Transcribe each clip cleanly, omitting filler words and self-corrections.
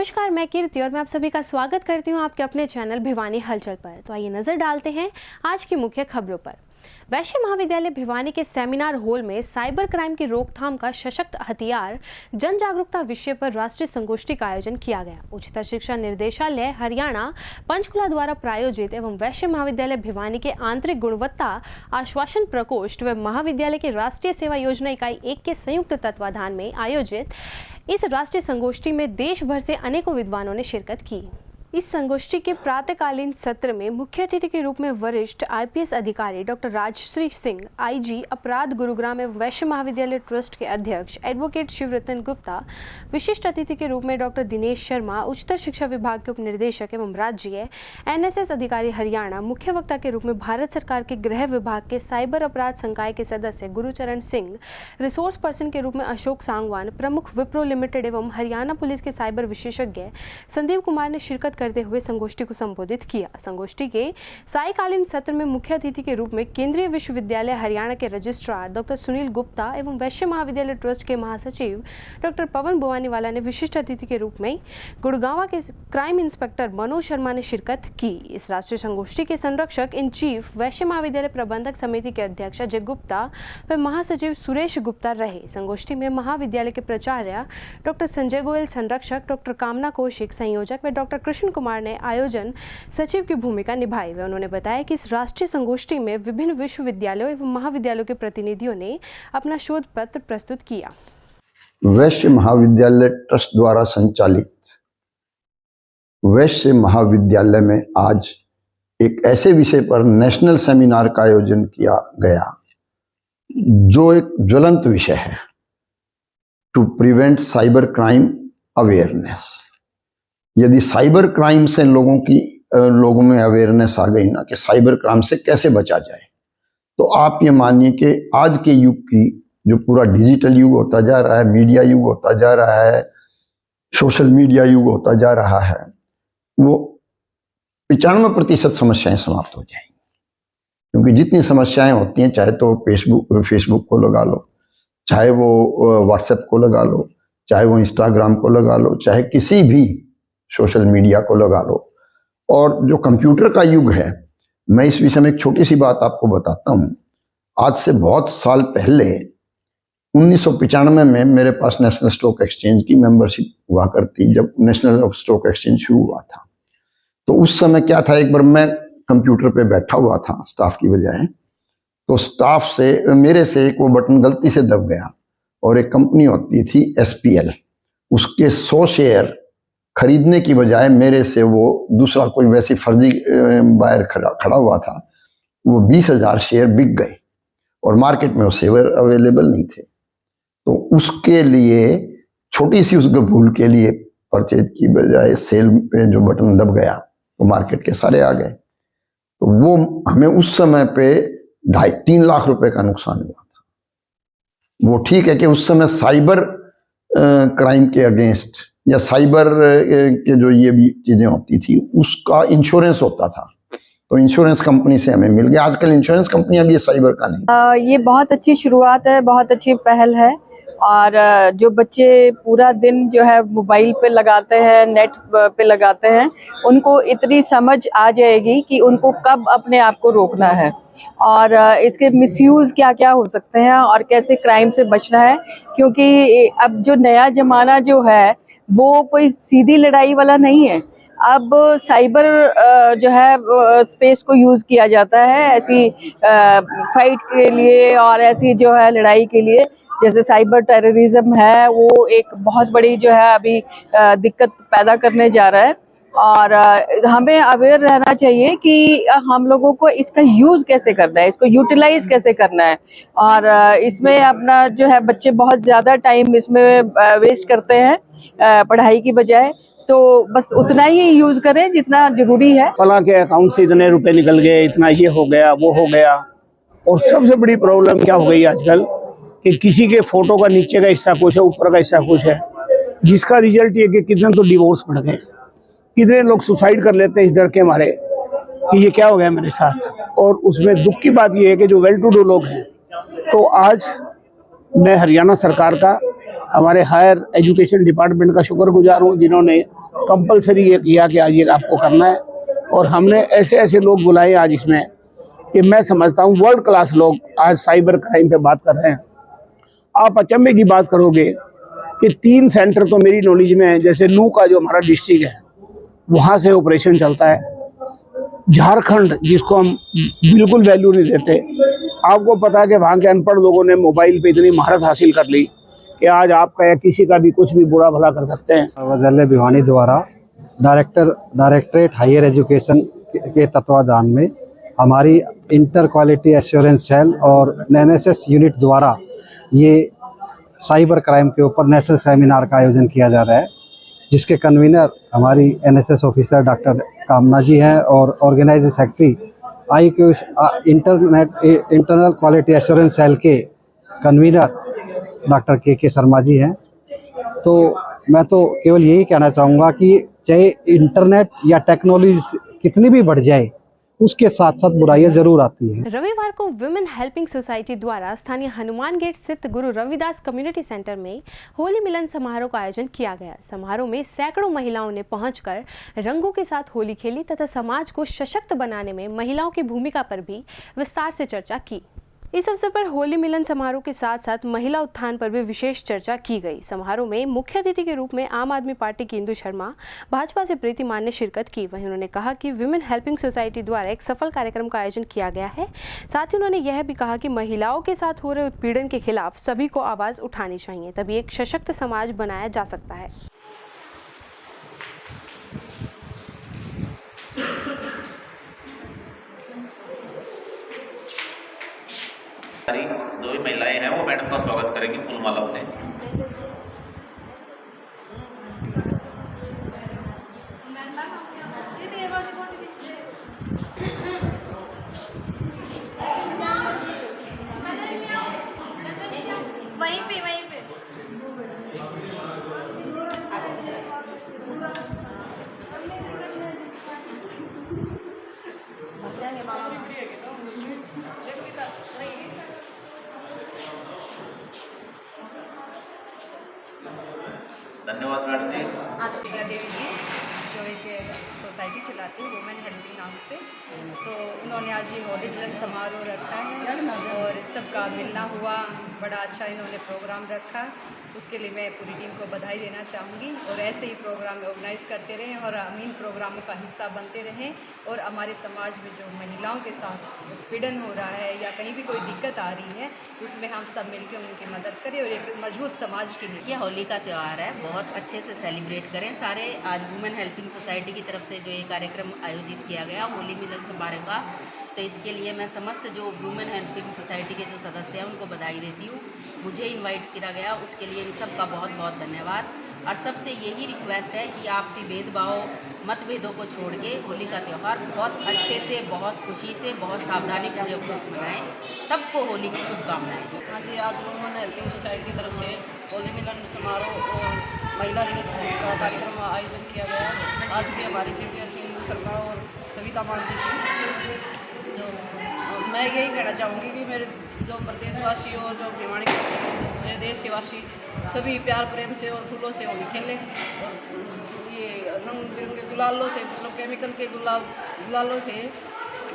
नमस्कार, मैं कीर्ति और मैं आप सभी का स्वागत करती हूं आपके अपने चैनल भिवानी हलचल पर। तो आइए नजर डालते हैं आज की मुख्य खबरों पर। वैश्य महाविद्यालय भिवानी के सेमिनार हॉल में साइबर क्राइम की रोकथाम का सशक्त हथियार जन जागरूकता विषय पर राष्ट्रीय संगोष्ठी का आयोजन किया गया। उच्चतर शिक्षा निर्देशालय हरियाणा पंचकुला द्वारा प्रायोजित एवं वैश्य महाविद्यालय भिवानी के आंतरिक गुणवत्ता आश्वासन प्रकोष्ठ व महाविद्यालय की राष्ट्रीय सेवा योजना इकाई 1 के संयुक्त तत्वाधान में आयोजित इस राष्ट्रीय संगोष्ठी में देश भर से अनेकों विद्वानों ने शिरकत की। इस संगोष्ठी के प्रातःकालीन सत्र में मुख्य अतिथि के रूप में वरिष्ठ आईपीएस अधिकारी डॉक्टर राजश्री सिंह, आईजी अपराध गुरुग्राम एवं वैश्य महाविद्यालय ट्रस्ट के अध्यक्ष एडवोकेट शिवरतन गुप्ता, विशिष्ट अतिथि के रूप में डॉक्टर दिनेश शर्मा, उच्चतर शिक्षा विभाग के उप निदेशक एवं राज्य एनएसएस अधिकारी हरियाणा, मुख्य वक्ता के रूप में भारत सरकार के गृह विभाग के साइबर अपराध संकाय के सदस्य गुरुचरण सिंह, रिसोर्स पर्सन के रूप में अशोक सांगवान, प्रमुख विप्रो लिमिटेड एवं हरियाणा पुलिस के साइबर विशेषज्ञ संदीप कुमार ने शिरकत करते हुए संगोष्ठी को संबोधित किया। संगोष्ठी के सायकालीन सत्र में मुख्य अतिथि के रूप में केंद्रीय विश्वविद्यालय हरियाणा के रजिस्ट्रार डॉक्टर सुनील गुप्ता एवं वैश्य महाविद्यालय ट्रस्ट के महासचिव डॉक्टर पवन बुवानीवाला ने विशिष्ट अतिथि के रूप में गुड़गांव के क्राइम इंस्पेक्टर मनोज शर्मा ने शिरकत की। इस राष्ट्रीय संगोष्ठी के संरक्षक इन चीफ वैश्य महाविद्यालय प्रबंधक समिति के अध्यक्ष अजय गुप्ता व महासचिव सुरेश गुप्ता रहे। संगोष्ठी में महाविद्यालय के प्राचार्य डॉक्टर संजय गोयल, संरक्षक डॉक्टर कामना कौशिक, संयोजक व डॉक्टर कृष्ण कुमार ने आयोजन सचिव की भूमिका निभाई व उन्होंने बताया कि इस राष्ट्रीय संगोष्ठी में विभिन्न विश्वविद्यालयों एवं महाविद्यालयों के प्रतिनिधियों ने अपना शोध पत्र प्रस्तुत किया। वैश्य महाविद्यालय ट्रस्ट द्वारा संचालित वैश्य महाविद्यालय में आज एक ऐसे विषय पर नेशनल सेमिनार का आयोजन किया गया जो एक ज्वलंत विषय है, to prevent cyber crime awareness. यदि साइबर क्राइम से लोगों में अवेयरनेस आ गई ना कि साइबर क्राइम से कैसे बचा जाए, तो आप ये मानिए कि आज के युग की जो पूरा डिजिटल युग होता जा रहा है, मीडिया युग होता जा रहा है, सोशल मीडिया युग होता जा रहा है, वो 95% समस्याएं समाप्त हो जाएंगी। क्योंकि जितनी समस्याएं होती हैं, चाहे तो फेसबुक को लगा लो, चाहे वो व्हाट्सएप को लगा लो, चाहे वो इंस्टाग्राम को लगा लो, चाहे किसी भी सोशल मीडिया को लगा लो, और जो कंप्यूटर का युग है, मैं इस विषय में एक छोटी सी बात आपको बताता हूँ। आज से बहुत साल पहले 1995 में मेरे पास नेशनल स्टॉक एक्सचेंज की मेंबरशिप हुआ करती, जब नेशनल स्टॉक एक्सचेंज शुरू हुआ था। तो उस समय क्या था, एक बार मैं कंप्यूटर पे बैठा हुआ था स्टाफ की बजाय, तो स्टाफ से मेरे से एक वो बटन गलती से दब गया और एक कंपनी होती थी SPL, उसके 100 शेयर खरीदने की बजाय मेरे से वो दूसरा कोई वैसी फर्जी बायर खड़ा हुआ था, वो 20,000 शेयर बिक गए और मार्केट में वो शेयर अवेलेबल नहीं थे। तो उसके लिए छोटी सी उस भूल के लिए परचेज की बजाय सेल पे जो बटन दब गया, वो मार्केट के सारे आ गए। तो वो हमें उस समय पे 2.5-3 लाख रुपए का नुकसान हुआ था। वो ठीक है कि उस समय साइबर क्राइम के अगेंस्ट या साइबर के जो ये भी चीजें होती थी, उसका इंश्योरेंस होता था, तो इंश्योरेंस कंपनी से हमें मिल गया। आजकल इंश्योरेंस कंपनियां भी साइबर का नहीं। ये बहुत अच्छी शुरुआत है, बहुत अच्छी पहल है। और जो बच्चे पूरा दिन जो है मोबाइल पे लगाते हैं, नेट पे लगाते हैं, उनको इतनी समझ आ जाएगी कि उनको कब अपने आप को रोकना है और इसके मिसयूज क्या क्या हो सकते हैं और कैसे क्राइम से बचना है। क्योंकि अब जो नया जमाना जो है वो कोई सीधी लड़ाई वाला नहीं है। अब साइबर जो है स्पेस को यूज़ किया जाता है ऐसी फाइट के लिए और ऐसी जो है लड़ाई के लिए। जैसे साइबर टेररिज्म है, वो एक बहुत बड़ी जो है अभी दिक्कत पैदा करने जा रहा है और हमें अवेयर रहना चाहिए कि हम लोगों को इसका यूज़ कैसे करना है, इसको यूटिलाइज कैसे करना है। और इसमें अपना जो है बच्चे बहुत ज़्यादा टाइम इसमें वेस्ट करते हैं पढ़ाई की बजाय, तो बस उतना ही यूज़ करें जितना ज़रूरी है। फलां के अकाउंट से इतने रुपए निकल गए, इतना ये हो गया, वो हो गया। और सबसे बड़ी प्रॉब्लम क्या हो गई आजकल कि किसी के फोटो का नीचे का हिस्सा कुछ है, ऊपर का हिस्सा कुछ है, जिसका रिजल्ट ये कि कितने तो डिवोर्स बढ़ गए, कितने लोग सुसाइड कर लेते हैं इस डर के मारे कि ये क्या हो गया मेरे साथ। और उसमें दुख की बात ये है कि जो वेल टू डू लोग हैं, तो आज मैं हरियाणा सरकार का, हमारे हायर एजुकेशन डिपार्टमेंट का शुक्रगुजार हूँ, जिन्होंने कंपलसरी ये किया कि आज ये आपको करना है। और हमने ऐसे ऐसे लोग बुलाए आज इसमें कि मैं समझता हूँ वर्ल्ड क्लास लोग आज साइबर क्राइम पे बात कर रहे हैं। आप अचंभे की बात करोगे कि 3 सेंटर तो मेरी नॉलेज में है। जैसे नू का जो हमारा डिस्ट्रिक्ट है वहाँ से ऑपरेशन चलता है। झारखंड जिसको हम बिल्कुल वैल्यू नहीं देते, आपको पता है कि वहाँ के अनपढ़ लोगों ने मोबाइल पे इतनी महारत हासिल कर ली कि आज आपका या किसी का भी कुछ भी बुरा भला कर सकते हैं। विद्यालय भिवानी द्वारा डायरेक्टरेट हायर एजुकेशन के तत्वाधान में हमारी इंटर क्वालिटी एश्योरेंस सेल और एनएसएस यूनिट द्वारा ये साइबर क्राइम के ऊपर नेशनल सेमिनार का आयोजन किया जा रहा है, जिसके कन्वीनर हमारी एनएसएस ऑफिसर डॉक्टर कामना जी हैं और organising secretary IQ internal quality assurance cell के कन्वीनर डॉक्टर के शर्मा जी हैं। तो मैं तो केवल यही कहना चाहूँगा कि चाहे इंटरनेट या टेक्नोलॉजी कितनी भी बढ़ जाए, उसके साथ साथ बुराइयां जरूर आती हैं। रविवार को वुमेन हेल्पिंग सोसाइटी द्वारा स्थानीय हनुमान गेट स्थित गुरु रविदास कम्युनिटी सेंटर में होली मिलन समारोह का आयोजन किया गया। समारोह में सैकड़ों महिलाओं ने पहुंचकर रंगों के साथ होली खेली तथा समाज को सशक्त बनाने में महिलाओं की भूमिका पर भी विस्तार से चर्चा की। इस अवसर पर होली मिलन समारोह के साथ साथ महिला उत्थान पर भी विशेष चर्चा की गई। समारोह में मुख्य अतिथि के रूप में आम आदमी पार्टी की इंदु शर्मा, भाजपा से प्रीति मान ने शिरकत की। वहीं उन्होंने कहा कि विमेन हेल्पिंग सोसाइटी द्वारा एक सफल कार्यक्रम का आयोजन किया गया है। साथ ही उन्होंने यह भी कहा कि महिलाओं के साथ हो रहे उत्पीड़न के खिलाफ सभी को आवाज उठानी चाहिए, तभी एक सशक्त समाज बनाया जा सकता है। दो ही महिलाएं हैं, वो मैडम का स्वागत करेंगी फूल माला से। वहीं पे धन्यवाद मैडम जी। विद्या देवी जी जो एक सोसाइटी चलाती है वुमेन हेल्पिंग नाम से, तो उन्होंने आज ये होली मिलन समारोह रखा है और सबका मिलना हुआ, बड़ा अच्छा इन्होंने प्रोग्राम रखा। उसके लिए मैं पूरी टीम को बधाई देना चाहूँगी और ऐसे ही प्रोग्राम ऑर्गेनाइज़ करते रहें और हम इन प्रोग्रामों का हिस्सा बनते रहें और हमारे समाज में जो महिलाओं के साथ उत्पीड़न हो रहा है या कहीं भी कोई दिक्कत आ रही है उसमें हम सब मिलकर उनकी मदद करें और एक मजबूत समाज के लिए। यह होली का त्यौहार है, बहुत अच्छे से सेलिब्रेट करें सारे। आज वुमेन हेल्पिंग सोसाइटी की तरफ से जो ये कार्यक्रम आयोजित किया गया होली मिलन समारोह का, तो इसके लिए मैं समस्त जो वुमेन हेल्पिंग सोसाइटी के जो सदस्य हैं उनको बधाई देती हूँ। मुझे इनवाइट किया गया, उसके लिए इन सब का बहुत बहुत धन्यवाद। और सबसे यही रिक्वेस्ट है कि आपसी भेदभाव मतभेदों को छोड़ के होली का त्यौहार बहुत अच्छे से, बहुत खुशी से, बहुत सावधानी पूर्वक मनाएं। सबको होली की शुभकामनाएं। हाँ जी, आज वुमेन हेल्पिंग सोसाइटी की तरफ से होली मिलन समारोह और महिला दिवस का कार्यक्रम आयोजन किया गया। आज के हमारी चीफ गेस्ट इंदु शर्मा और सविता मान जी की, जो मैं यही कहना चाहूँगी कि मेरे जो प्रदेशवासी और जो भिवानी मेरे देश के वासी सभी प्यार प्रेम से और फूलों से होली खेलें और ये रंग बिरंगे गुलालों से, मतलब केमिकल के गुलालों से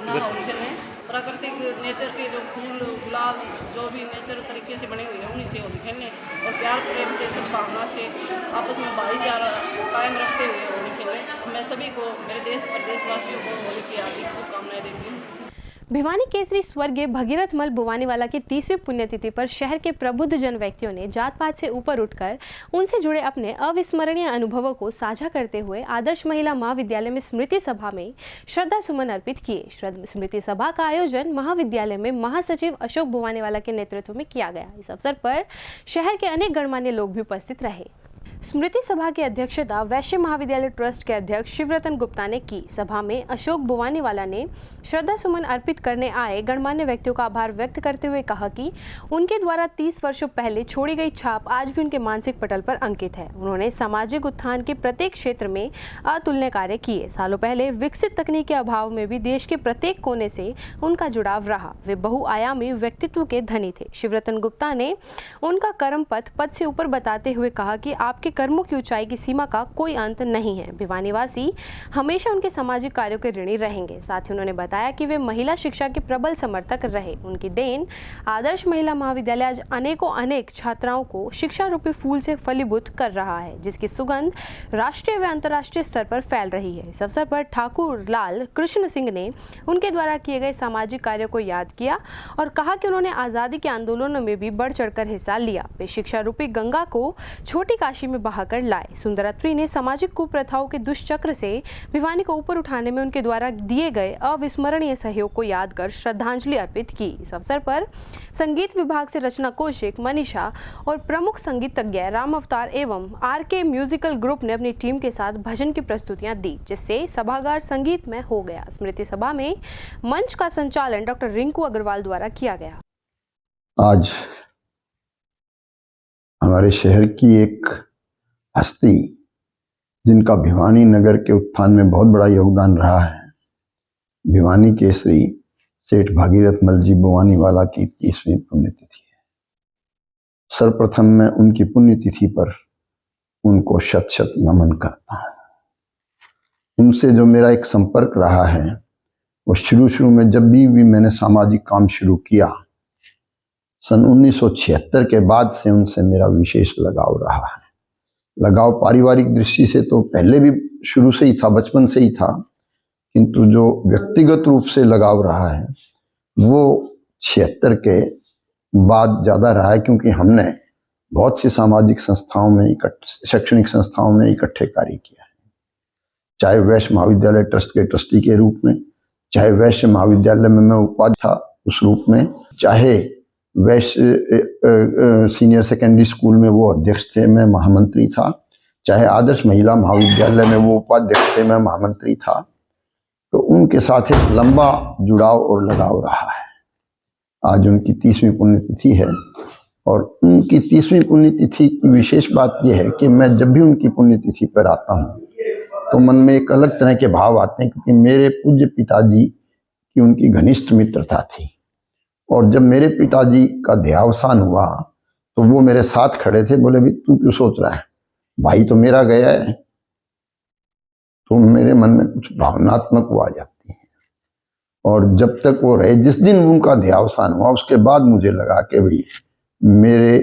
ना होली खेलें। प्राकृतिक नेचर के जो फूल गुलाब जो भी नेचर तरीके से बने हुए हैं उन्हीं से होली खेलें और प्यार प्रेम से, सद्भावना से आपस में भाईचारा कायम रखते हुए होली खेलें। मैं सभी को, मेरे देश प्रदेशवासियों को होली की हार्दिक शुभकामनाएं देती हूँ। भिवानी केसरी स्वर्गीय भगीरथ मल बुवानीवाला की 30वीं पुण्यतिथि पर शहर के प्रबुद्ध जन व्यक्तियों ने जात पात से ऊपर उठकर उनसे जुड़े अपने अविस्मरणीय अनुभवों को साझा करते हुए आदर्श महिला महाविद्यालय में स्मृति सभा में श्रद्धा सुमन अर्पित किए। स्मृति सभा का आयोजन महाविद्यालय में महासचिव अशोक बुवानीवाला के नेतृत्व में किया गया। इस अवसर पर शहर के अनेक गणमान्य लोग भी उपस्थित रहे। स्मृति सभा की अध्यक्षता वैश्य महाविद्यालय ट्रस्ट के अध्यक्ष शिवरतन गुप्ता ने की। सभा में अशोक बुवानीवाला ने श्रद्धा सुमन अर्पित करने आए गणमान्य व्यक्तियों का आभार व्यक्त करते हुए कहा कि उनके द्वारा 30 वर्षों पहले छोड़ी गई छाप आज भी उनके मानसिक पटल पर अंकित है। उन्होंने सामाजिक उत्थान के प्रत्येक क्षेत्र में अतुलनीय कार्य किए। सालों पहले विकसित तकनीक के अभाव में भी देश के प्रत्येक कोने से उनका जुड़ाव रहा। वे बहुआयामी व्यक्तित्व के धनी थे। शिवरतन गुप्ता ने उनका कर्म पथ से ऊपर बताते हुए कहा कि आपके कर्मों की ऊंचाई की सीमा का कोई अंत नहीं है। भिवानी वासी हमेशा उनके सामाजिक कार्यों के ऋणी रहेंगे। साथ ही उन्होंने बताया कि वे महिला शिक्षा के प्रबल समर्थक रहे। उनकी देन आदर्श महिला महाविद्यालय आज अनेक छात्राओं को शिक्षा रूपी फूल से फलीभूत कर रहा है, जिसकी सुगंध राष्ट्रीय व अंतर्राष्ट्रीय स्तर पर फैल रही है। इस अवसर पर ठाकुर लाल कृष्ण सिंह ने उनके द्वारा किए गए सामाजिक कार्यों को याद किया और कहा कि उन्होंने आज़ादी के आंदोलनों में भी बढ़ चढ़कर हिस्सा लिया। वे शिक्षा रूपी गंगा को छोटी काशी में बहाकर लाए। सुंदरात्री ने सामाजिक कुप्रथाओं के दुष्चक्र से भिवानी को ऊपर उठाने में उनके द्वारा दिए गए अविस्मरणीय सहयोग को याद कर श्रद्धांजलि अर्पित की। इस अवसर पर संगीत विभाग से रचना कौशिक, मनीषा और प्रमुख संगीतज्ञ राम अवतार एवं आरके म्यूजिकल ग्रुप ने अपनी टीम के साथ भजन की प्रस्तुतियां दी, जिससे सभागार संगीतमय हो गया। स्मृति सभा में मंच का संचालन डॉक्टर रिंकू अग्रवाल द्वारा किया गया। आज हमारे शहर की एक हस्ती, जिनका भिवानी नगर के उत्थान में बहुत बड़ा योगदान रहा है, भिवानी केसरी सेठ भागीरथ मल जी बुवानीवाला की 30वीं पुण्यतिथि है। सर्वप्रथम मैं उनकी पुण्यतिथि पर उनको शत शत नमन करता हूँ। उनसे जो मेरा एक संपर्क रहा है, वो शुरू में जब भी मैंने सामाजिक काम शुरू किया, सन 1976 के बाद से उनसे मेरा विशेष लगाव रहा है। लगाव पारिवारिक दृष्टि से तो पहले भी शुरू से ही था, बचपन से ही था, किंतु जो व्यक्तिगत रूप से लगाव रहा है वो 76 के बाद ज़्यादा रहा है, क्योंकि हमने बहुत सी सामाजिक संस्थाओं में शैक्षणिक संस्थाओं में इकट्ठे कार्य किया है। चाहे वैश्य महाविद्यालय ट्रस्ट के ट्रस्टी के रूप में, चाहे वैश्य महाविद्यालय में मैं उपाध्यक्ष था उस रूप में, चाहे वैश्य सीनियर सेकेंडरी स्कूल में वो अध्यक्ष थे, मैं महामंत्री था, चाहे आदर्श महिला महाविद्यालय में वो उपाध्यक्ष थे, मैं महामंत्री था। तो उनके साथ एक लंबा जुड़ाव और लगाव रहा है। आज उनकी 30वीं पुण्यतिथि है और उनकी 30वीं पुण्यतिथि की विशेष बात यह है कि मैं जब भी उनकी पुण्यतिथि पर आता हूँ तो मन में एक अलग तरह के भाव आते हैं, क्योंकि मेरे पूज्य पिताजी की उनकी घनिष्ठ मित्रता थी और जब मेरे पिताजी का देहावसान हुआ तो वो मेरे साथ खड़े थे। बोले, भी तू क्यों सोच रहा है, भाई तो मेरा गया है। तो मेरे मन में कुछ भावनात्मक वो आ जाती है और जब तक वो रहे, जिस दिन उनका देहावसान हुआ उसके बाद मुझे लगा कि भाई मेरे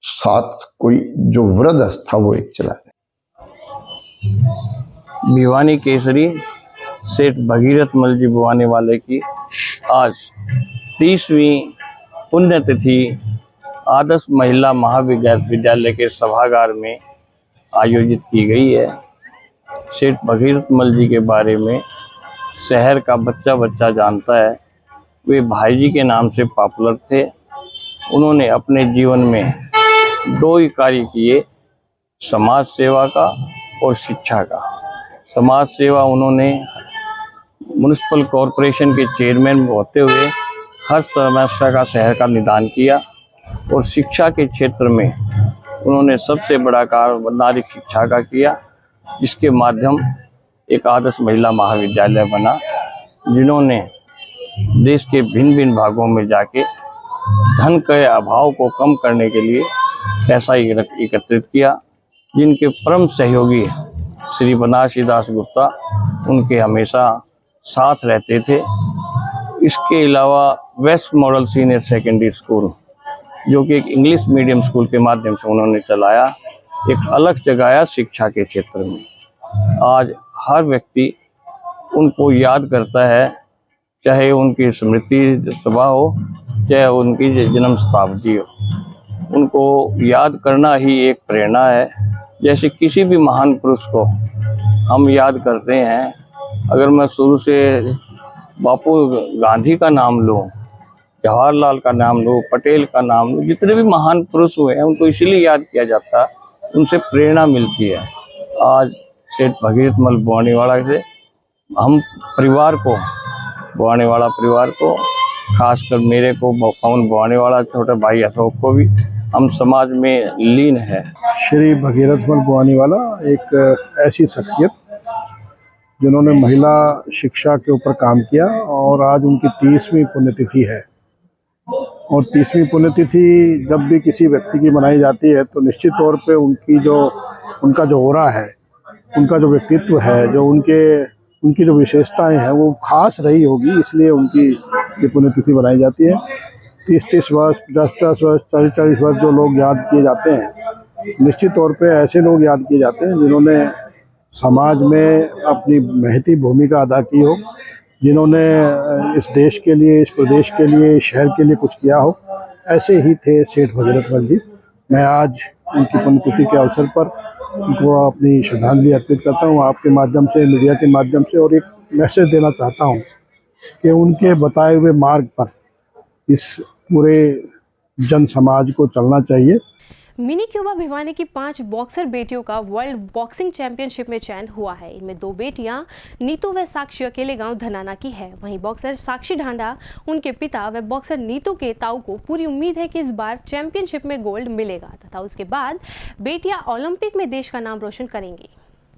साथ कोई जो वृद्धस्त था वो एक चला गया। भिवानी केसरी सेठ भगीरथ मल जी बुवानीवाले की आज 30वीं पुण्यतिथि आदर्श महिला महाविद्यालय के सभागार में आयोजित की गई है। सेठ भगीरथ मल जी के बारे में शहर का बच्चा बच्चा जानता है। वे भाई जी के नाम से पॉपुलर थे। उन्होंने अपने जीवन में 2 ही कार्य किए, समाज सेवा का और शिक्षा का। समाज सेवा उन्होंने म्युनिसिपल कॉरपोरेशन के चेयरमैन होते हुए हर समस्या का शहर का निदान किया और शिक्षा के क्षेत्र में उन्होंने सबसे बड़ा कार्य नारी शिक्षा का किया, जिसके माध्यम एक आदर्श महिला महाविद्यालय बना, जिन्होंने देश के भिन्न भिन्न भागों में जाके धन के अभाव को कम करने के लिए पैसा एकत्रित किया। जिनके परम सहयोगी श्री बनारसी दास गुप्ता उनके हमेशा साथ रहते थे। इसके अलावा west model senior secondary school, जो कि एक इंग्लिश मीडियम स्कूल के माध्यम से उन्होंने चलाया, एक अलग जगाया शिक्षा के क्षेत्र में। आज हर व्यक्ति उनको याद करता है, चाहे उनकी स्मृति सभा हो, चाहे उनकी जन्म शताब्दी हो। उनको याद करना ही एक प्रेरणा है। जैसे किसी भी महान पुरुष को हम याद करते हैं, अगर मैं शुरू से बापू गांधी का नाम लूँ, जवाहरलाल का नाम लूँ, पटेल का नाम लूँ, जितने भी महान पुरुष हुए हैं उनको इसीलिए याद किया जाता है, उनसे प्रेरणा मिलती है। आज सेठ भगीरथ मल बुवानीवाला से हम परिवार को, बुवानीवाला परिवार को, खासकर मेरे को, पवन बुवानीवाला, छोटे भाई अशोक को भी, हम समाज में लीन है। श्री भगीरथ मल बुवानीवाला एक ऐसी शख्सियत जिन्होंने महिला शिक्षा के ऊपर काम किया और आज उनकी 30वीं पुण्यतिथि है। और 30वीं पुण्यतिथि जब भी किसी व्यक्ति की मनाई जाती है तो निश्चित तौर पे उनका जो ऑरा है, उनका जो व्यक्तित्व है, जो उनकी जो विशेषताएं हैं वो खास रही होगी, इसलिए उनकी ये पुण्यतिथि बनाई जाती है। 30-30 वर्ष, 50-50 वर्ष, 40-40 वर्ष जो लोग याद किए जाते हैं, निश्चित तौर पे ऐसे लोग याद किए जाते हैं जिन्होंने समाज में अपनी महती भूमिका अदा की हो, जिन्होंने इस देश के लिए, इस प्रदेश के लिए, इस शहर के लिए कुछ किया हो। ऐसे ही थे सेठ भगीरथ जी। मैं आज उनकी पुण्यतिथि के अवसर पर उनको अपनी श्रद्धांजलि अर्पित करता हूँ आपके माध्यम से, मीडिया के माध्यम से, और एक मैसेज देना चाहता हूँ कि उनके बताए हुए मार्ग पर इस पूरे जन समाज को चलना चाहिए। मिनी क्यूबा भिवानी की 5 बॉक्सर बेटियों का वर्ल्ड बॉक्सिंग चैंपियनशिप में चयन हुआ है। इनमें 2 बेटियां नीतू व साक्षी अकेले गांव धनाना की है। वहीं बॉक्सर साक्षी ढांडा, उनके पिता व बॉक्सर नीतू के ताऊ को पूरी उम्मीद है कि इस बार चैंपियनशिप में गोल्ड मिलेगा तथा उसके बाद बेटियां ओलंपिक में देश का नाम रोशन करेंगी।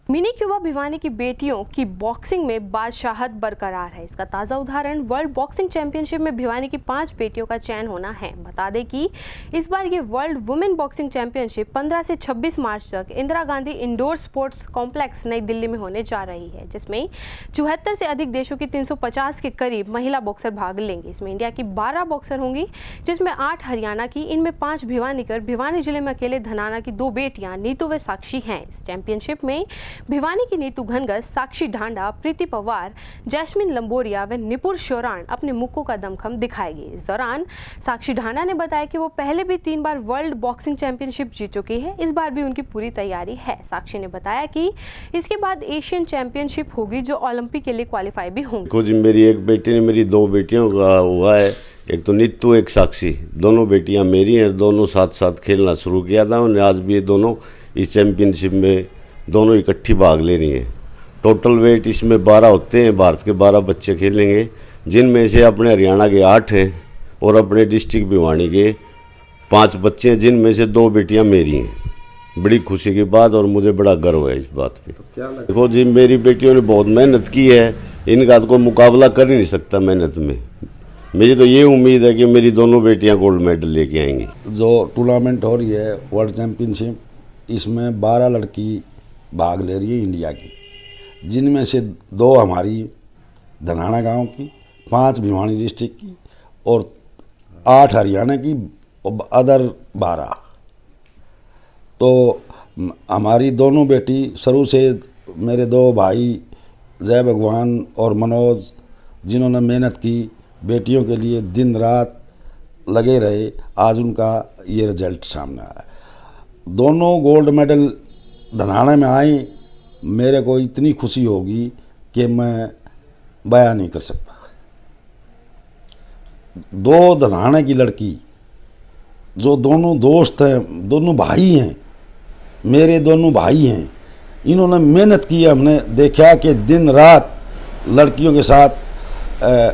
मिनी क्यूबा भिवानी की बेटियों की बॉक्सिंग में बादशाहत बरकरार है। इसका ताज़ा उदाहरण वर्ल्ड बॉक्सिंग चैंपियनशिप में भिवानी की 5 बेटियों का चयन होना है। बता दें कि इस बार ये वर्ल्ड वुमेन बॉक्सिंग चैंपियनशिप 15 से 26 मार्च तक Indira Gandhi indoor sports complex नई दिल्ली में होने जा रही है, जिसमें 74 से अधिक देशों की 350 के करीब महिला बॉक्सर भाग लेंगे। इसमें इंडिया की 12 बॉक्सर होंगी, जिसमें 8 हरियाणा की, इनमें 5 भिवानी कर भिवानी जिले में अकेले धनाना की 2 बेटियां नीतू व साक्षी हैं। इस चैंपियनशिप में भिवानी की नीतू घनगस, साक्षी ढांडा, प्रीति पवार, जैस्मिन लंबोरिया व निपुर शोरान अपने मुक्कों का दमखम दिखाएगी। इस दौरान साक्षी ढांडा ने बताया कि वो पहले भी 3 बार वर्ल्ड बॉक्सिंग चैंपियनशिप जीत चुकी है। इस बार भी उनकी पूरी तैयारी है। साक्षी ने बताया कि इसके बाद एशियन चैंपियनशिप होगी, जो ओलंपिक के लिए क्वालिफाई भी होंगी। कुछ मेरी एक बेटी ने मेरी 2 बेटियों का हुआ है, एक तो नीतू, एक साक्षी। दोनों बेटियां मेरी हैं, दोनों साथ साथ खेलना शुरू किया था और आज भी ये दोनों इस चैंपियनशिप में दोनों इकट्ठी भाग ले रही हैं। टोटल वेट इसमें 12 होते हैं। भारत के 12 बच्चे खेलेंगे, जिनमें से अपने हरियाणा के 8 हैं और अपने डिस्ट्रिक्ट भिवानी के 5 बच्चे हैं, जिनमें से 2 बेटियां मेरी हैं। बड़ी खुशी की बात और मुझे बड़ा गर्व है इस बात पे। देखो जी, मेरी बेटियों ने बहुत मेहनत की है, इनका तो कोई मुकाबला कर ही नहीं सकता मेहनत में। मेरी तो ये उम्मीद है कि मेरी दोनों बेटियां गोल्ड मेडल लेके आएंगी। जो टूर्नामेंट हो रही है वर्ल्ड चैम्पियनशिप, इसमें 12 लड़की भाग ले रही है इंडिया की, जिनमें से 2 हमारी धनाना गांव की, 5 भिवानी डिस्ट्रिक्ट की और 8 हरियाणा की, अदर 12। तो हमारी दोनों बेटी शुरू से, मेरे 2 भाई जय भगवान और मनोज, जिन्होंने मेहनत की, बेटियों के लिए दिन रात लगे रहे, आज उनका ये रिजल्ट सामने आया। दोनों गोल्ड मेडल धनाना में आए, मेरे को इतनी खुशी होगी कि मैं बयान नहीं कर सकता। 2 धनाना की लड़की, जो दोनों दोस्त हैं, दोनों भाई हैं, मेरे दोनों भाई हैं, इन्होंने मेहनत की। हमने देखा कि दिन रात लड़कियों के साथ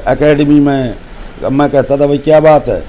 एकेडमी में, मैं कहता था भाई क्या बात है,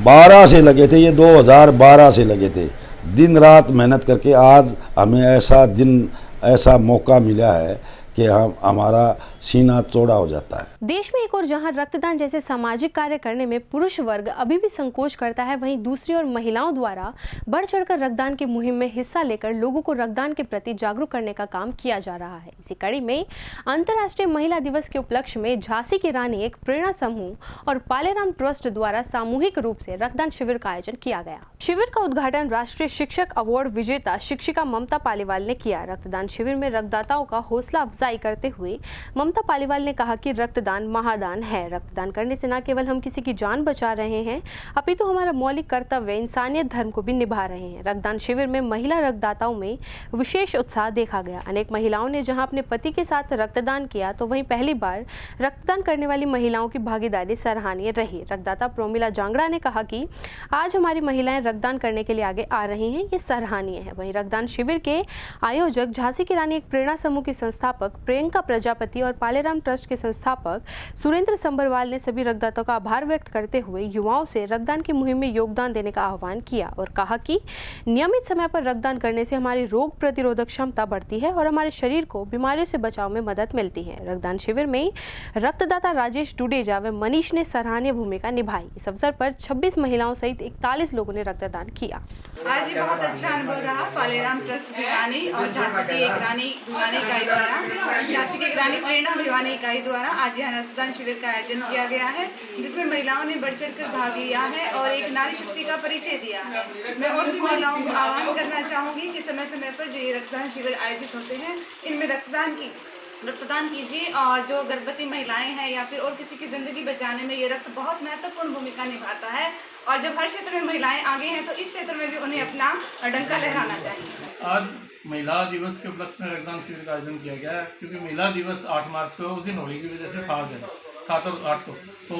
12 से लगे थे, ये 2012 से लगे थे, दिन रात मेहनत करके आज हमें ऐसा दिन, ऐसा मौका मिला है कि हमारा सीना चौड़ा हो जाता है। देश में एक और जहां रक्तदान जैसे सामाजिक कार्य करने में पुरुष वर्ग अभी भी संकोच करता है, वहीं दूसरी ओर महिलाओं द्वारा बढ़ चढ़कर रक्तदान की मुहिम में हिस्सा लेकर लोगों को रक्तदान के प्रति जागरूक करने का काम किया जा रहा है। इसी कड़ी में अंतर्राष्ट्रीय महिला दिवस के उपलक्ष्य में झांसी की रानी एक प्रेरणा समूह और पालेराम ट्रस्ट द्वारा सामूहिक रूप से रक्तदान शिविर का आयोजन किया गया। शिविर का उद्घाटन राष्ट्रीय शिक्षक अवार्ड विजेता शिक्षिका ममता पालीवाल ने किया। रक्तदान शिविर में रक्तदाताओं का हौसला अफजाई करते हुए ममता पालीवाल ने कहा कि रक्तदान महादान है। रक्तदान करने से न केवल हम किसी की जान बचा रहे हैं, अपितु हमारा मौलिक कर्तव्य इंसानियत धर्म को भी निभा रहे हैं। रक्तदान शिविर में महिला रक्तदाताओं में विशेष उत्साह देखा गया। अनेक महिलाओं ने जहां अपने पति के साथ रक्तदान किया, तो वहीं पहली बार रक्तदान करने वाली महिलाओं की भागीदारी सराहनीय रही। रक्तदाता प्रोमिला जांगड़ा ने कहा कि आज हमारी महिलाएं रक्तदान करने के लिए आगे आ रही हैं, ये सराहनीय है। वहीं रक्तदान शिविर के आयोजक झांसी की रानी एक प्रेरणा समूह की संस्थापक प्रियंका प्रजापति और पालेराम ट्रस्ट के संस्थापक सुरेंद्र संबरवाल ने सभी रक्तदाताओं का आभार व्यक्त करते हुए युवाओं से रक्तदान की मुहिम में योगदान देने का आह्वान किया और कहा कि नियमित समय पर रक्तदान करने से हमारी रोग प्रतिरोधक क्षमता बढ़ती है और हमारे शरीर को बीमारियों से बचाव में मदद मिलती है। रक्तदान शिविर में रक्तदाता राजेश डुडेजा व मनीष ने सराहनीय भूमिका निभाई। इस अवसर पर 26 महिलाओं सहित 41 लोगों ने रक्तदान किया। आज ये बहुत अच्छा अनुभव रहा। पालेराम ट्रस्ट भिवानी और झांसी की एक रानी भिवानी इकाई द्वारा, झांसी की एक रानी प्रेरणा भिवानी इकाई द्वारा आज यहाँ रक्तदान शिविर का आयोजन किया गया है, जिसमें महिलाओं ने बढ़ चढ़ कर भाग लिया है और एक नारी शक्ति का परिचय दिया है। मैं और भी महिलाओं को आह्वान करना चाहूँगी कि समय समय पर जो ये रक्तदान शिविर आयोजित होते हैं, इनमें रक्तदान कीजिए और जो गर्भवती महिलाएं हैं या फिर और किसी की ज़िंदगी बचाने में ये रक्त बहुत महत्वपूर्ण भूमिका निभाता है और जब हर क्षेत्र में महिलाएं आगे हैं तो इस क्षेत्र में भी उन्हें अपना डंका लहराना चाहिए। आज महिला दिवस के उपलक्ष्य में रक्तदान शिविर का आयोजन किया गया है, क्योंकि महिला दिवस 8 मार्च को उस दिन होली की वजह से खास है 7 और 8 को, तो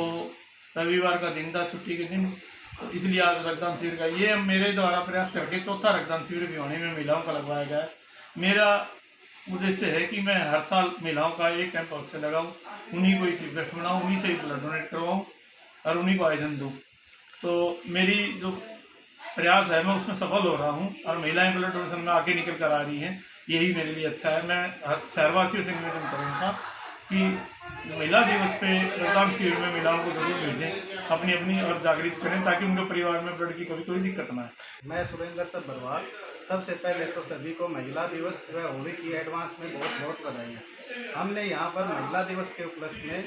रविवार का दिन था, छुट्टी के दिन, तो इसलिए आज रक्तदान शिविर का ये मेरे द्वारा प्रयास करके चौथा रक्तदान शिविर भिवानी में महिलाओं का लगवाया गया है। मेरा उद्देश्य है कि मैं हर साल महिलाओं का एक कैंप अवश्य लगाऊं, उन्हीं को चीफ गेस्ट बनाऊँ, उन्हीं से ही ब्लड डोनेट करवाऊँ और उन्हीं को आयोजन दूँ। तो मेरी जो प्रयास है मैं उसमें सफल हो रहा हूँ और महिलाएं ब्लड डोनेशन में आगे निकल कर आ रही हैं, यही मेरे लिए अच्छा है। मैं शहरवासियों से निवेदन करूँगा कि महिला दिवस पे रक्तदान शिविर में महिलाओं को जरूर भेजें, अपनी और जागृत करें ताकि उनके परिवार में ब्लड की कोई दिक्कत ना आए। मैं सुरेंद्र संबरवाल, सबसे पहले तो सभी को महिला दिवस व होली की एडवांस में बहुत बहुत बधाइयाँ। हमने यहाँ पर महिला दिवस के उपलक्ष्य में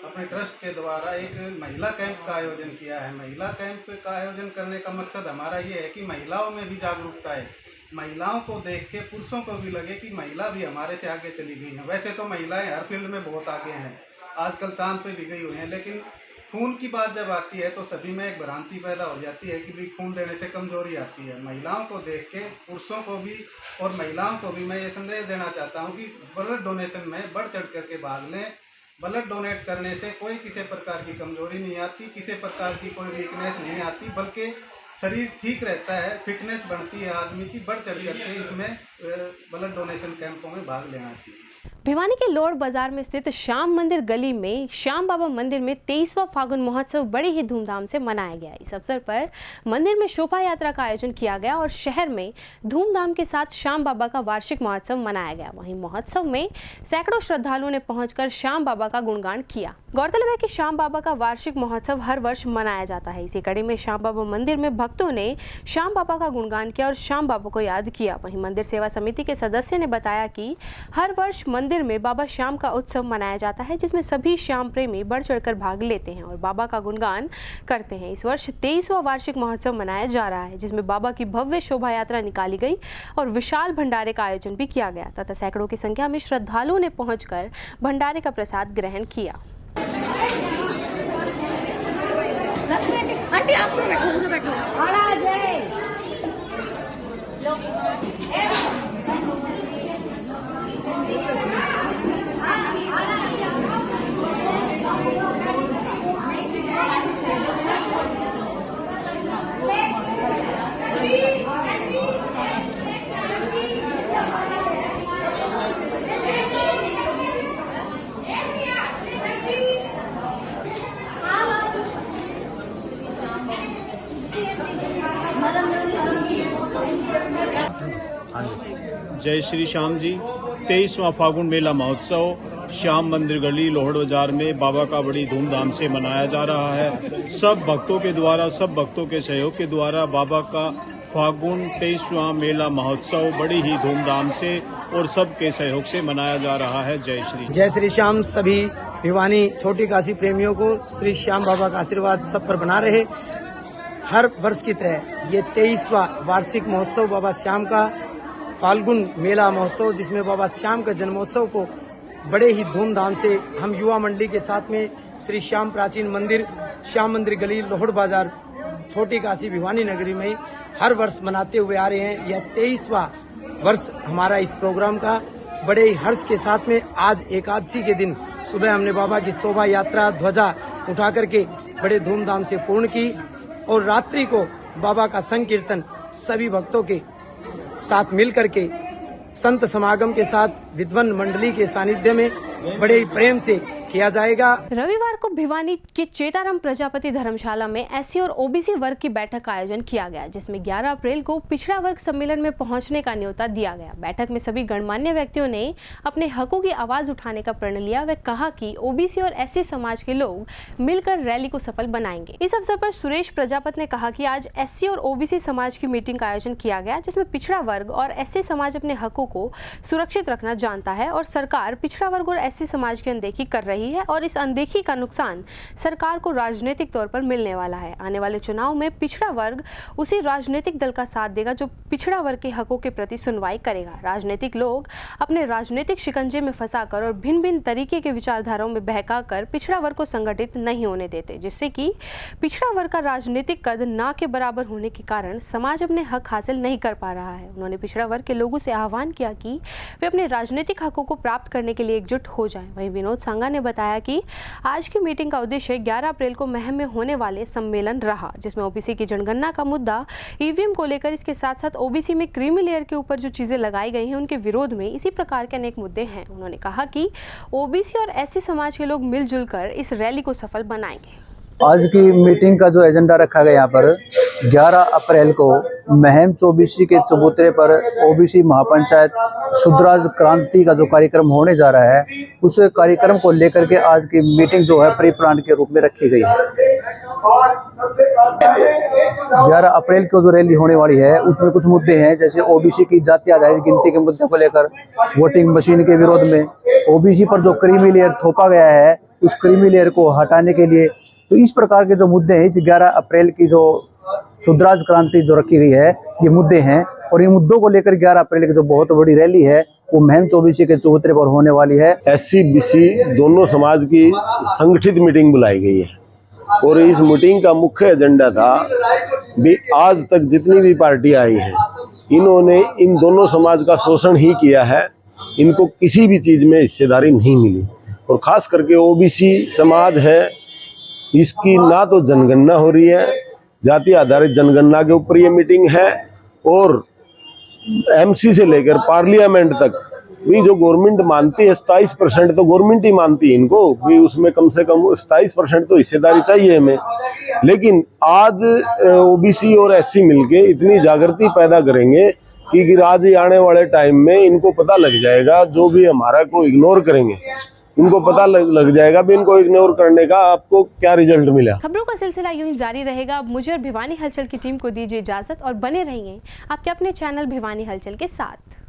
अपने ट्रस्ट के द्वारा एक महिला कैंप का आयोजन किया है। महिला कैंप का आयोजन करने का मकसद हमारा ये है कि महिलाओं में भी जागरूकता है, महिलाओं को देख के पुरुषों को भी लगे कि महिला भी हमारे से आगे चली गई हैं। वैसे तो महिलाएं हर फील्ड में बहुत आगे हैं, आजकल चांद पे भी गई हुई हैं, लेकिन खून की बात जब आती है तो सभी में एक भ्रांति पैदा हो जाती है कि भाई खून देने से कमजोरी आती है। महिलाओं को देख के पुरुषों को भी और महिलाओं को भी मैं ये संदेश देना चाहता हूँ कि ब्लड डोनेशन में बढ़ चढ़ करके भाग लें। ब्लड डोनेट करने से कोई किसी प्रकार की कमजोरी नहीं आती, किसी प्रकार की कोई वीकनेस नहीं आती, बल्कि शरीर ठीक रहता है, फिटनेस बढ़ती है आदमी की। बढ़ चढ़ करके इसमें ब्लड डोनेशन कैंपों में भाग लेना चाहिए। भिवानी के लोड बाजार में स्थित श्याम मंदिर गली में श्याम बाबा मंदिर में 23वां फागुन महोत्सव बड़े ही धूमधाम से मनाया गया। इस अवसर पर मंदिर में शोभा यात्रा का आयोजन किया गया और शहर में धूमधाम के साथ श्याम बाबा का वार्षिक महोत्सव मनाया गया। वहीं महोत्सव में सैकड़ों श्रद्धालुओं ने पहुंचकर श्याम बाबा का गुणगान किया। गौरतलब है कि श्याम बाबा का वार्षिक महोत्सव हर वर्ष मनाया जाता है। इसी कड़ी में श्याम बाबा मंदिर में भक्तों ने श्याम बाबा का गुणगान किया और श्याम बाबा को याद किया। वहीं मंदिर सेवा समिति के सदस्य ने बताया कि हर वर्ष मंदिर में बाबा श्याम का उत्सव मनाया जाता है, जिसमें सभी श्याम प्रेमी बढ़ चढ़कर भाग लेते हैं और बाबा का गुणगान करते हैं। इस वर्ष 23वां वार्षिक महोत्सव मनाया जा रहा है, जिसमें बाबा की भव्य शोभा यात्रा निकाली गई और विशाल भंडारे का आयोजन भी किया गया तथा सैकड़ों की संख्या में श्रद्धालुओं ने पहुंचकर भंडारे का प्रसाद ग्रहण किया। आंटी आप बैठो जय श्री श्याम जी। 23वां फागुन मेला महोत्सव श्याम मंदिर गली लोहड़ बाजार में बाबा का बड़ी धूमधाम से मनाया जा रहा है। सब भक्तों के द्वारा, सब भक्तों के सहयोग के द्वारा बाबा का फागुन 23वां मेला महोत्सव बड़ी ही धूमधाम से और सबके सहयोग से मनाया जा रहा है। जय श्री श्याम। सभी भिवानी छोटी काशी प्रेमियों को श्री श्याम बाबा का आशीर्वाद सब पर बना रहे। हर वर्ष की तरह ये 23वां वार्षिक महोत्सव बाबा श्याम का फाल्गुन मेला महोत्सव, जिसमें बाबा श्याम का जन्मोत्सव को बड़े ही धूमधाम से हम युवा मंडली के साथ में श्री श्याम प्राचीन मंदिर श्याम मंदिर गली लोहड़ बाजार छोटी काशी भिवानी नगरी में हर वर्ष मनाते हुए आ रहे हैं। यह 23वां वर्ष हमारा इस प्रोग्राम का बड़े ही हर्ष के साथ में आज एकादशी के दिन सुबह हमने बाबा की शोभा यात्रा ध्वजा उठा करके बड़े धूमधाम से पूर्ण की और रात्रि को बाबा का संकीर्तन सभी भक्तों के साथ मिल करके संत समागम के साथ विद्वान मंडली के सानिध्य में बड़े ही प्रेम से किया जाएगा। रविवार को भिवानी के चेताराम प्रजापति धर्मशाला में एससी और ओबीसी वर्ग की बैठक का आयोजन किया गया, जिसमें 11 अप्रैल को पिछड़ा वर्ग सम्मेलन में पहुंचने का न्योता दिया गया। बैठक में सभी गणमान्य व्यक्तियों ने अपने हकों की आवाज उठाने का प्रण लिया। वे कहा कि ओबीसी और एससी समाज के लोग मिलकर रैली को सफल बनाएंगे। इस अवसर पर सुरेश प्रजापति ने कहा कि आज एससी और ओबीसी समाज की मीटिंग का आयोजन किया गया, जिसमें पिछड़ा वर्ग और एससी समाज अपने हकों को सुरक्षित रखना जानता है और सरकार पिछड़ा वर्ग और एससी समाज की अनदेखी कर रही है और इस अनदेखी का नुकसान सरकार को राजनीतिक तौर पर मिलने वाला है। आने वाले चुनाव में पिछड़ा वर्ग उसी राजनीतिक दल का साथ देगा जो पिछड़ा वर्ग के हकों के प्रति सुनवाई करेगा। राजनीतिक लोग अपने राजनीतिक शिकंजे में फंसाकर और भिन्न भिन्न तरीके के विचारधाराओं में बहकाकर पिछड़ा वर्ग को संगठित नहीं होने देते, जिससे कि पिछड़ा वर्ग का राजनीतिक कद ना के बराबर होने के कारण समाज अपने हक हासिल नहीं कर पा रहा है। उन्होंने पिछड़ा वर्ग के लोगों से आह्वान किया कि वे अपने राजनीतिक हकों को प्राप्त करने के लिए एकजुट हो जाएं। वहीं विनोद सांगा ने बताया कि आज की मीटिंग का उद्देश्य 11 अप्रैल को महम में होने वाले सम्मेलन रहा, जिसमें ओबीसी की जनगणना का मुद्दा ईवीएम को लेकर, इसके साथ साथ ओबीसी में क्रीमी लेयर के ऊपर जो चीजें लगाई गई हैं उनके विरोध में इसी प्रकार के अनेक मुद्दे हैं। उन्होंने कहा कि ओबीसी और एससी समाज के लोग मिलजुल कर इस रैली को सफल बनाएंगे। आज की मीटिंग का जो एजेंडा रखा गया यहाँ पर 11 अप्रैल को महम ओबीसी के चबूतरे पर ओबीसी महापंचायत शुद्धराज क्रांति का जो कार्यक्रम होने जा रहा है, उस कार्यक्रम को लेकर के आज की मीटिंग जो है प्री प्लान के रूप में रखी गई है। 11 अप्रैल को जो रैली होने वाली है उसमें कुछ मुद्दे हैं, जैसे ओबीसी की जाति आधारित गिनती के मुद्दे को लेकर, वोटिंग मशीन के विरोध में, ओबीसी पर जो क्रीमी लेयर थोपा गया है उस क्रीमी लेयर को हटाने के लिए। तो इस प्रकार के जो मुद्दे हैं, इस 11 अप्रैल की जो शुद्धराज क्रांति जो रखी गई है, ये मुद्दे हैं और ये मुद्दों को लेकर 11 अप्रैल की जो बहुत बड़ी रैली है वो महम ओबीसी के चबूतरे पर होने वाली है। एससी बीसी दोनों समाज की संगठित मीटिंग बुलाई गई है और इस मीटिंग का मुख्य एजेंडा था भी आज तक जितनी भी पार्टी आई हैं इन्होंने इन दोनों समाज का शोषण ही किया है, इनको किसी भी चीज़ में हिस्सेदारी नहीं मिली। और ख़ास करके ओबीसी समाज है, इसकी ना तो जनगणना हो रही है, जाति आधारित जनगणना के ऊपर ये मीटिंग है, और एमसी से लेकर पार्लियामेंट तक भी जो गवर्नमेंट मानती है 27% तो गवर्नमेंट ही मानती है इनको भी, उसमें कम से कम 27% तो हिस्सेदारी चाहिए हमें। लेकिन आज ओबीसी और एससी मिलके इतनी जागृति पैदा करेंगे कि आज आने वाले टाइम में इनको पता लग जाएगा, जो भी हमारा को इग्नोर करेंगे इनको पता लग जाएगा भी इनको इग्नोर करने का आपको क्या रिजल्ट मिला। खबरों का सिलसिला यूं ही जारी रहेगा। मुझे और भिवानी हलचल की टीम को दीजिए इजाजत और बने रहिए आपके अपने चैनल भिवानी हलचल के साथ।